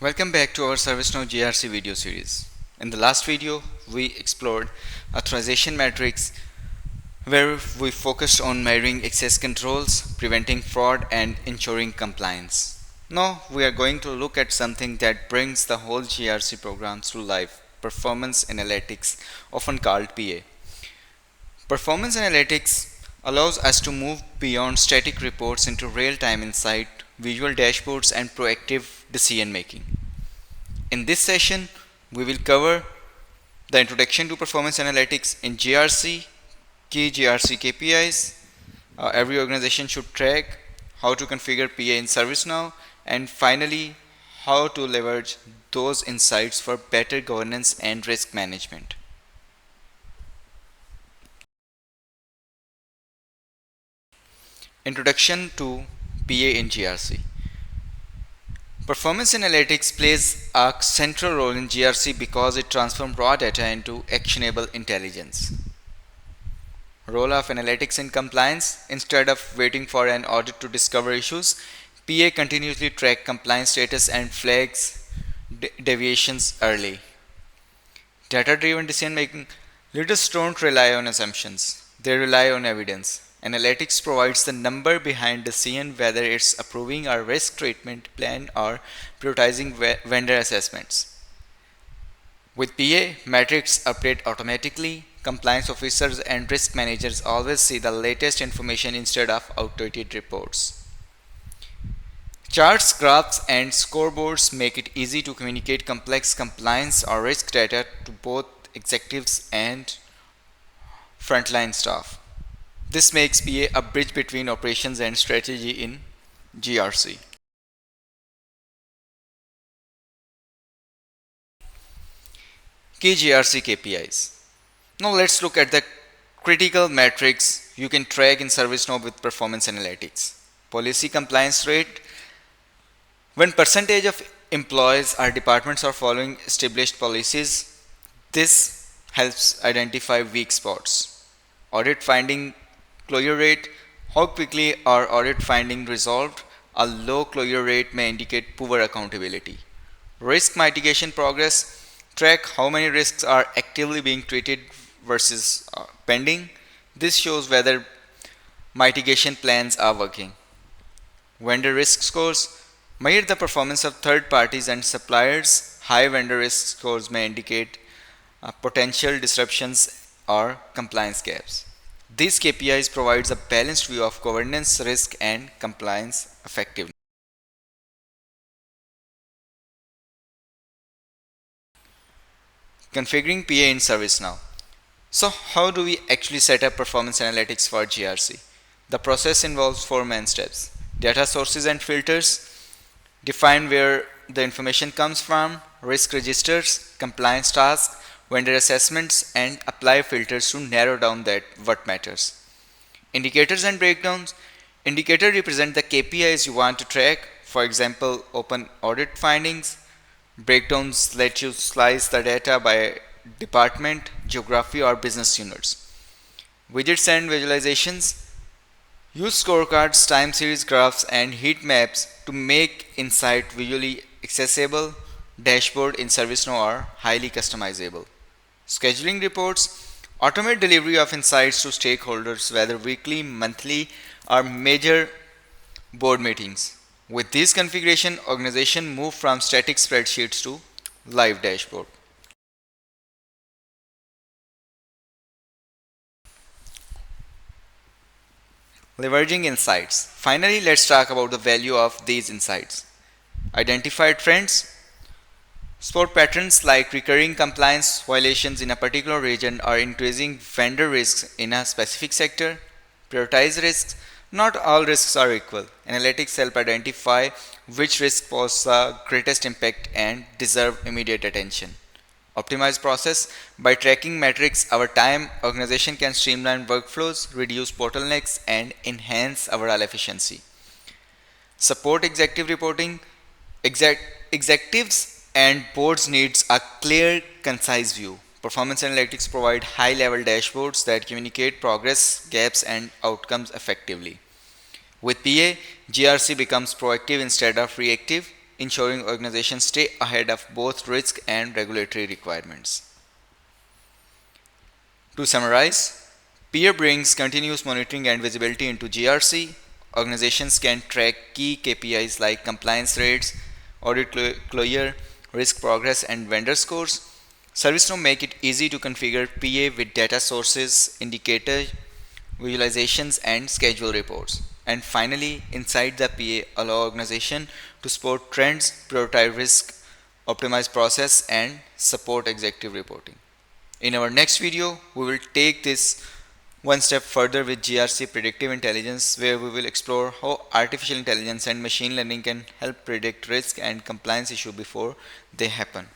Welcome back to our ServiceNow GRC video series. In the last video, we explored authorization metrics where we focused on measuring access controls, preventing fraud, and ensuring compliance. Now, we are going to look at something that brings the whole GRC program to life: performance analytics, often called PA. Performance analytics allows us to move beyond static reports into real-time insight, visual dashboards, and proactive decision making. In this session, we will cover the introduction to performance analytics in GRC, key GRC KPIs, every organization should track, how to configure PA in ServiceNow, and finally, how to leverage those insights for better governance and risk management. Introduction to PA in GRC. Performance analytics plays a central role in GRC because it transforms raw data into actionable intelligence. Role of analytics in compliance: instead of waiting for an audit to discover issues, PA continuously tracks compliance status and flags deviations early. Data-driven decision making: leaders don't rely on assumptions, they rely on evidence. Analytics provides the number behind decision, whether it's approving a risk treatment plan or prioritizing vendor assessments. With PA, metrics update automatically. Compliance officers and risk managers always see the latest information instead of outdated reports. Charts, graphs, and scoreboards make it easy to communicate complex compliance or risk data to both executives and frontline staff. This makes PA a bridge between operations and strategy in GRC. Key GRC KPIs. Now let's look at the critical metrics you can track in ServiceNow with performance analytics. Policy compliance rate: when percentage of employees or departments are following established policies, this helps identify weak spots. Audit finding closure rate: how quickly are audit findings resolved? A low closure rate may indicate poor accountability. Risk mitigation progress: track how many risks are actively being treated versus pending. This shows whether mitigation plans are working. Vendor risk scores: measure the performance of third parties and suppliers. High vendor risk scores may indicate potential disruptions or compliance gaps. These KPIs provides a balanced view of governance, risk, and compliance effectiveness. Configuring PA in ServiceNow. So how do we actually set up performance analytics for GRC? The process involves four main steps: data sources and filters, define where the information comes from; risk registers; compliance tasks; vendor assessments; and apply filters to narrow down that what matters. Indicators and breakdowns. Indicator represent the KPIs you want to track. For example, open audit findings. Breakdowns let you slice the data by department, geography, or business units. Widgets and visualizations. Use scorecards, time series graphs, and heat maps to make insight visually accessible. Dashboard in ServiceNow are highly customizable. Scheduling reports. Automate delivery of insights to stakeholders, whether weekly, monthly, or major board meetings. With this configuration, organization move from static spreadsheets to live dashboard. Leveraging insights. Finally, let's talk about the value of these insights. Identify trends. Spot patterns like recurring compliance violations in a particular region or increasing vendor risks in a specific sector. Prioritize risks. Not all risks are equal. Analytics help identify which risks pose the greatest impact and deserve immediate attention. Optimize process. By tracking metrics over time, organization can streamline workflows, reduce bottlenecks, and enhance overall efficiency. Support executive reporting. Executives and boards needs a clear, concise view. Performance analytics provide high-level dashboards that communicate progress, gaps, and outcomes effectively. With PA, GRC becomes proactive instead of reactive. ensuring organizations stay ahead of both risk and regulatory requirements. To summarize, PA brings continuous monitoring and visibility into GRC. Organizations can track key KPIs like compliance rates, audit closure, risk progress, and vendor scores. ServiceNow make it easy to configure PA with data sources, indicators, visualizations, and schedule reports. And finally, inside the PA, allow organization to spot trends, prioritize risk, optimize process, and support executive reporting. In our next video, we will take this one step further with GRC predictive intelligence, where we will explore how artificial intelligence and machine learning can help predict risk and compliance issues before they happen.